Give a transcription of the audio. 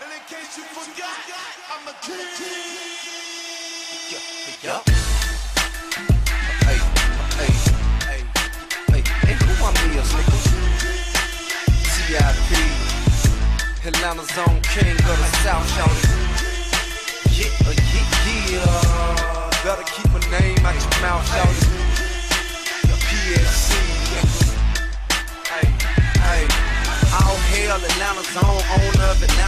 And in case you forgot, I'm a king. Yup. Hey, who my meals, nigga? TIP, Atlanta's own king of the South, shawty. Yeah. Better keep a name out your mouth, shawty. PSC, nigga. Hey, all hail Atlanta's own owner of Atlanta.